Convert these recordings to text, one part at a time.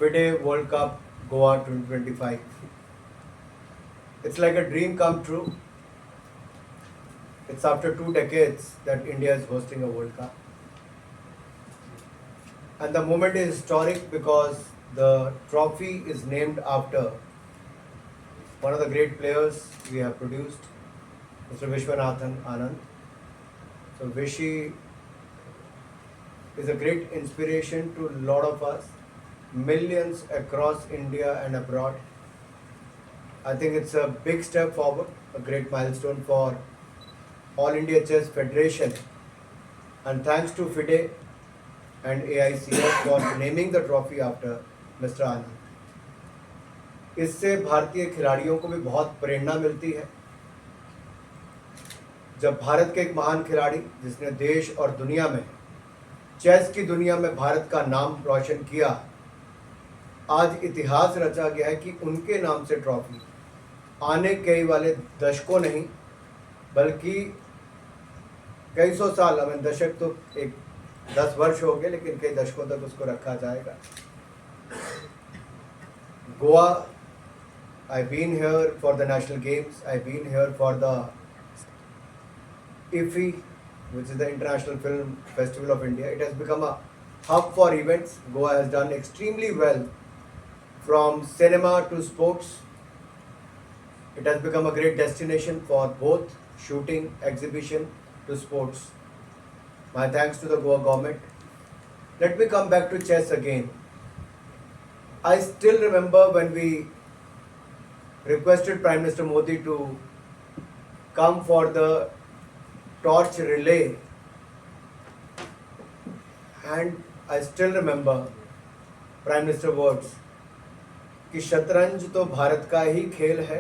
FIDE World Cup Goa 2025. It's like a dream come true. It's after 2 decades that India is hosting a World Cup. And the moment is historic because the trophy is named after one of the great players we have produced, Mr. Vishwanathan Anand. So Vishy is a great inspiration to a lot of us, millions across India and abroad. I think it's a big step forward, a great milestone for All India Chess Federation, and thanks to FIDE and AICF for naming the trophy after Mr. Anand. इससे भारतीय खिलाड़ियों को भी बहुत प्रेरणा मिलती है। जब भारत के एक महान खिलाड़ी जिसने देश और दुनिया में, चेस की दुनिया में भारत का नाम रोशन किया, आज इतिहास रचा गया है कि उनके नाम से ट्रॉफी आने कई वाले दशकों नहीं बल्कि कई सौ साल, हमें दशक तो एक 10 वर्ष हो गए, लेकिन कई दशकों तक उसको रखा जाएगा। Goa, I've been here for the national games, I've been here for the IFFI, which is the International Film Festival of India. It has become a hub for events. Goa has done extremely well from cinema to sports. It has become a great destination for both shooting, exhibition to sports. My thanks to the Goa government. Let me come back to chess again. I still remember when we requested Prime Minister Modi to come for the torch relay, and I still remember Prime Minister words कि शतरंज तो भारत का ही खेल है।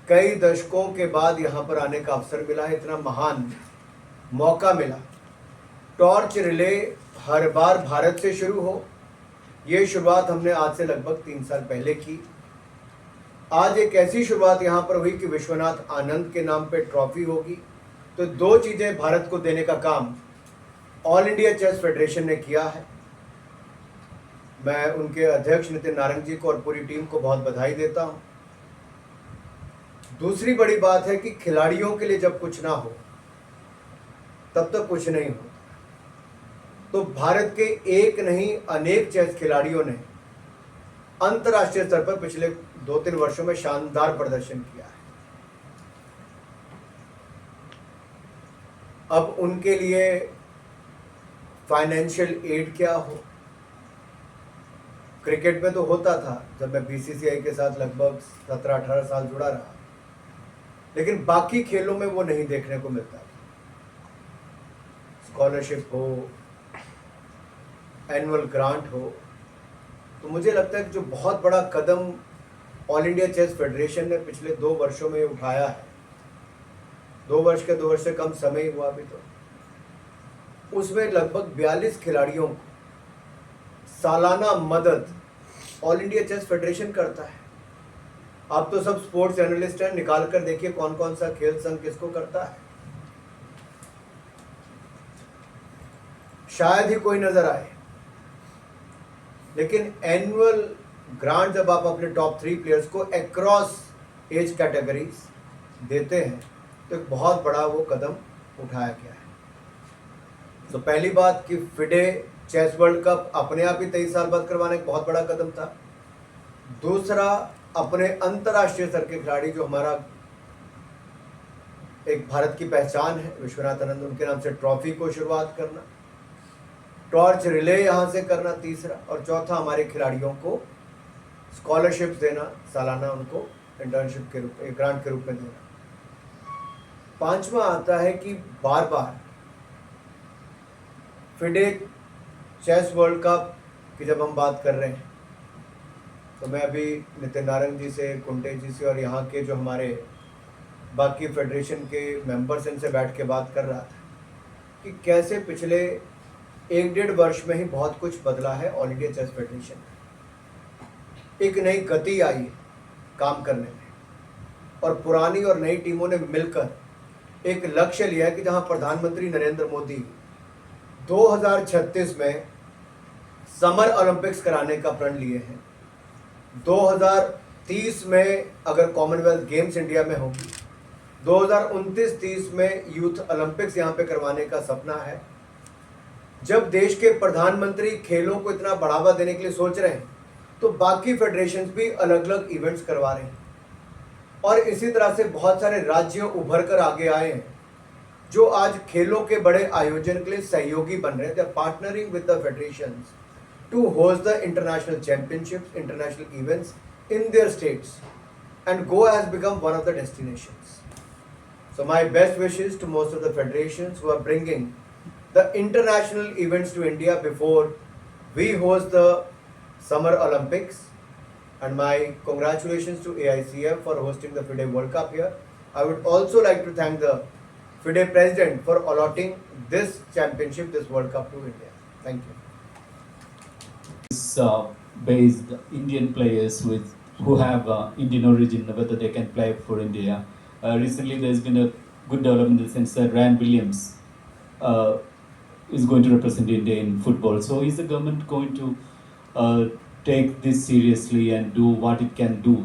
कई दशकों के बाद यहाँ पर आने का अवसर मिला है, इतना महान मौका मिला। टॉर्च रिले हर बार भारत से शुरू हो, ये शुरुआत हमने आज से लगभग 3 साल पहले की। आज एक ऐसी शुरुआत यहाँ पर हुई कि विश्वनाथ आनंद के नाम पे ट्रॉफी होगी। तो 2 चीज़ें भारत को देने का काम ऑल इंडिया चेस फेडरेशन ने किया है। मैं उनके अध्यक्ष नितिन नारंग जी को और पूरी टीम को बहुत बधाई देता हूँ। दूसरी बड़ी बात है कि खिलाड़ियों के लिए जब कुछ ना हो तब तक कुछ नहीं हो। तो भारत के एक नहीं अनेक चेस खिलाड़ियों ने अंतर्राष्ट्रीय स्तर पर पिछले 2-3 वर्षों में शानदार प्रदर्शन किया है। अब उनके लिए फाइनेंशियल एड क्या हो, क्रिकेट में तो होता था जब मैं बीसीसीआई के साथ लगभग 17-18 साल जुड़ा रहा, लेकिन बाकी खेलों में वो नहीं देखने को मिलता। स्कॉलरशिप हो, एनुअल ग्रांट हो, तो मुझे लगता है कि जो बहुत बड़ा कदम ऑल इंडिया चेस फेडरेशन ने पिछले 2 वर्षों में उठाया है, 2 वर्ष से कम समय हुआ अभी, तो उसमें लगभग 42 खिलाड़ियों को सालाना मदद ऑल इंडिया चेस फेडरेशन करता है। आप तो सब स्पोर्ट्स एनालिस्ट हैं, निकाल कर देखिए कौन कौन सा खेल संघ किसको करता है। शायद ही कोई नजर आए, लेकिन एनुअल ग्रांट जब आप अपने टॉप 3 प्लेयर्स को अक्रॉस एज कैटेगरीज देते हैं तो एक बहुत बड़ा वो कदम उठाया गया है। तो पहली बात कि फिडे चेस वर्ल्ड कप अपने आप ही 23 साल बाद करवाना एक बहुत बड़ा कदम था। दूसरा, अपने अंतर्राष्ट्रीय स्तर के खिलाड़ी जो हमारा एक भारत की पहचान है, विश्वनाथ आनंद, उनके नाम से ट्रॉफी को शुरुआत करना, टॉर्च रिले यहाँ से करना तीसरा, और चौथा हमारे खिलाड़ियों को स्कॉलरशिप्स देना, सालाना उनको इंटर्नशिप के रूप में, ग्रांट के रूप में देना। 5वां आता है कि बार बार फिडे चेस वर्ल्ड कप की जब हम बात कर रहे हैं, तो मैं अभी नितिन नारंग जी से, कुंटे जी से और यहाँ के जो हमारे बाकी फेडरेशन के मेंबर्स, इनसे बैठ के बात कर रहा था कि कैसे पिछले 1-1.5 वर्ष में ही बहुत कुछ बदला है ऑल इंडिया चेस फेडरेशन में। एक नई गति आई है काम करने में, और पुरानी और नई टीमों ने मिलकर एक लक्ष्य लिया है कि जहां प्रधानमंत्री नरेंद्र मोदी 2036 में समर ओलंपिक्स कराने का प्रण लिए हैं। 2030 में अगर कॉमनवेल्थ गेम्स इंडिया में होगी, 2029-30 में यूथ ओलंपिक्स यहाँ पे करवाने का सपना है। जब देश के प्रधानमंत्री खेलों को इतना बढ़ावा देने के लिए सोच रहे हैं, तो बाकी फेडरेशंस भी अलग अलग इवेंट्स करवा रहे हैं और इसी तरह से बहुत सारे राज्य उभर कर आगे आए हैं जो आज खेलों के बड़े आयोजन के लिए सहयोगी बन रहे हैं। They are partnering with the federations to host the international championships, international events in their states, and Goa has become one of the destinations. So my best wishes to most of the federations who are bringing the international events to India before we host the Summer Olympics, and my congratulations to AICF for hosting the FIDE World Cup here. I would also like to thank the FIDE president for allotting this championship, this World Cup to India. Thank you. Based Indian players with who have Indian origin, whether they can play for India. Recently, there's been a good development in the sense that Ryan Williams is going to represent India in football. So, is the government going to take this seriously and do what it can do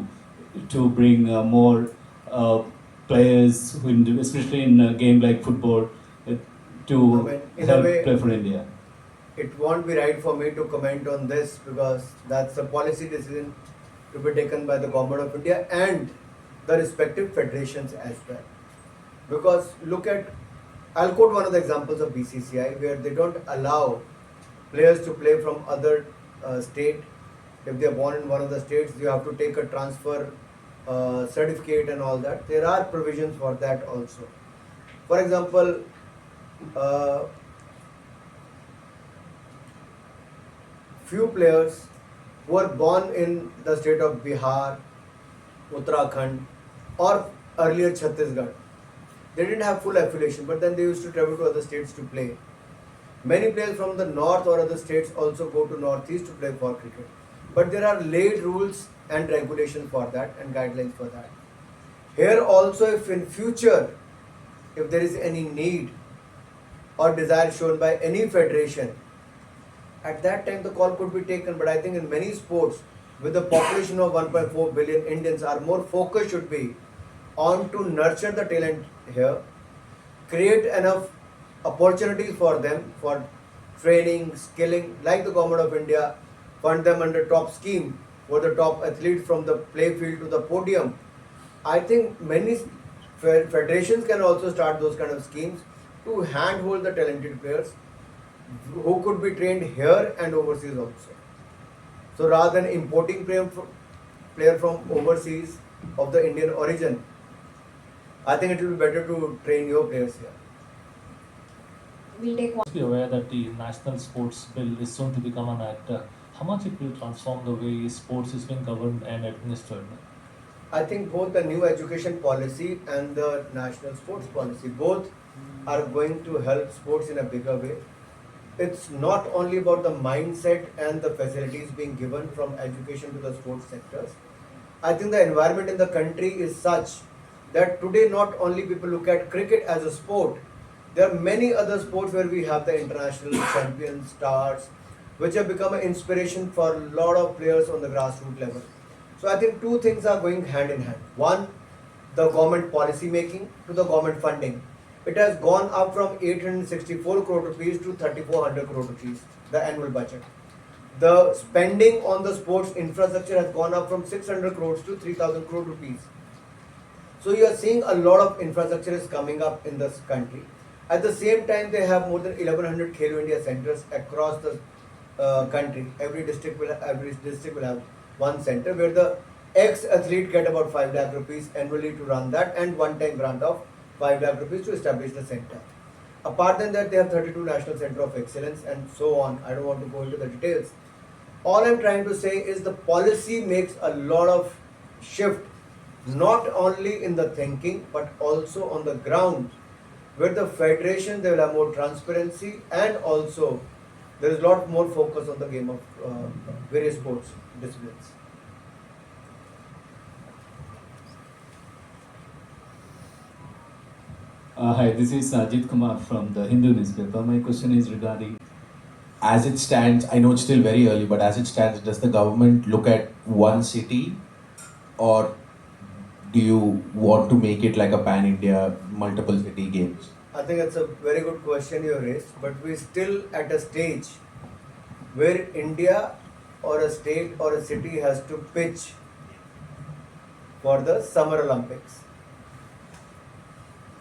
to bring more players, especially in a game like football, to help play for India? It won't be right for me to comment on this because that's a policy decision to be taken by the government of India and the respective federations as well. Because look at, I'll quote one of the examples of BCCI where they don't allow players to play from other state. If they are born in one of the states, you have to take a transfer certificate and all that. There are provisions for that also. For example, few players who are born in the state of Bihar, Uttarakhand or earlier Chhattisgarh, they didn't have full affiliation, but then they used to travel to other states to play. Many players from the north or other states also go to northeast to play for cricket. But there are laid rules and regulations for that and guidelines for that. Here also, if in future, if there is any need or desire shown by any federation, at that time the call could be taken. But I think in many sports, with the population of 1.4 billion Indians, our more focus should be on to nurture the talent here, create enough opportunities for them for training, skilling, like the government of India fund them under top scheme for the top athletes from the play field to the podium. I think many federations can also start those kind of schemes to handhold the talented players who could be trained here and overseas also. So rather than importing player from overseas of the Indian origin, I think it will be better to train your players here. We'll take one. Be aware that the National Sports Bill is soon to become an act. How much it will transform the way sports is being governed and administered? I think both the new education policy and the national sports policy, both are going to help sports in a bigger way. It's not only about the mindset and the facilities being given from education to the sports sectors. I think the environment in the country is such that today not only people look at cricket as a sport, there are many other sports where we have the international champions, stars, which have become an inspiration for a lot of players on the grassroots level. So I think two things are going hand in hand. One, the government policy making to the government funding. It has gone up from 864 crore rupees to 3400 crore rupees, the annual budget. The spending on the sports infrastructure has gone up from 600 crores to 3000 crore rupees. So you are seeing a lot of infrastructure is coming up in this country. At the same time, they have more than 1100 Khelo India centers across the country. Every district will have one center where the ex-athlete get about 5 lakh rupees annually to run that and one-time grant of 5 lakh rupees to establish the center. Apart than that, they have 32 National Center of Excellence and so on. I don't want to go into the details. All I'm trying to say is the policy makes a lot of shift, not only in the thinking, but also on the ground. With the federation, they will have more transparency and also there is a lot more focus on the game of various sports disciplines. Hi, this is Ajit Kumar from the Hindu newspaper. My question is regarding as it stands, I know it's still very early, but as it stands, does the government look at one city, or do you want to make it like a pan-India, multiple city games? I think it's a very good question you raised, but we're still at a stage where India or a state or a city has to pitch for the Summer Olympics.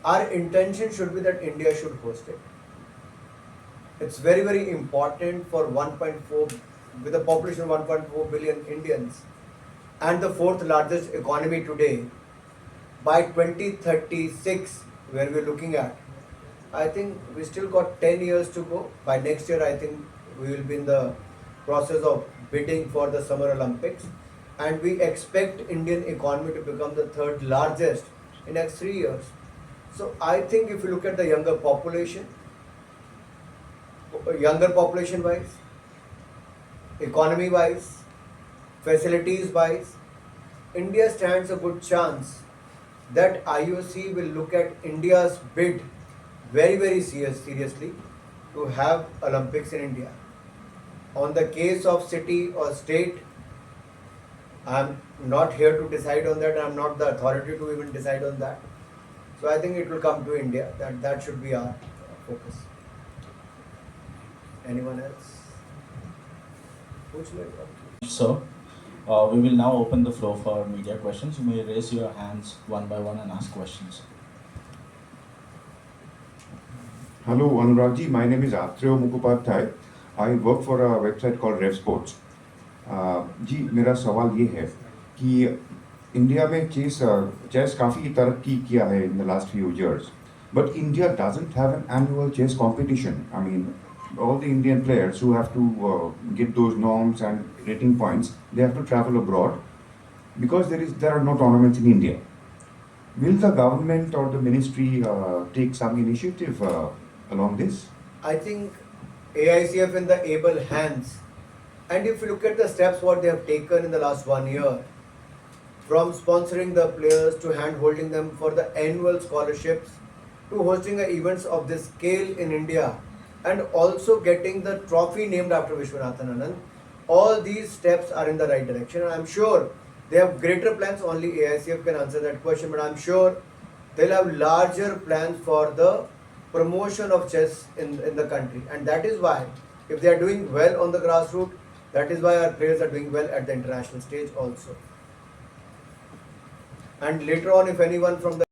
Our intention should be that India should host it. It's very, very important for 1.4, with a population of 1.4 billion Indians and the fourth largest economy today. By 2036, where we're looking at, I think we still got 10 years to go. By next year, I think we will be in the process of bidding for the Summer Olympics, and we expect Indian economy to become the third largest in next 3 years. So I think if you look at the younger population wise, economy wise, facilities wise, India stands a good chance that IOC will look at India's bid very, very seriously to have Olympics in India. On the case of city or state, I'm not here to decide on that. I'm not the authority to even decide on that. So I think it will come to India. That should be our focus. Anyone else? So, we will now open the floor for media questions. You may raise your hands one by one and ask questions. Hello, Anurag ji. My name is Atreo Mukhopadhyay. I work for a website called Rev Sports. जी मेरा सवाल ये है कि India में chess काफ़ी तरक्की किया है in the last few years, but India doesn't have an annual chess competition. I mean, all the Indian players who have to get those norms and rating points, they have to travel abroad because there are no tournaments in India. Will the government or the ministry take some initiative along this? I think AICF in the able hands, and if you look at the steps what they have taken in the last 1 year, from sponsoring the players to hand holding them for the annual scholarships to hosting events of this scale in India, and also getting the trophy named after Vishwanathan Anand, all these steps are in the right direction. And I'm sure they have greater plans. Only AICF can answer that question, but I'm sure they'll have larger plans for the promotion of chess in the country. And that is why, if they are doing well on the grassroots, that is why our players are doing well at the international stage also. And later on, if anyone from the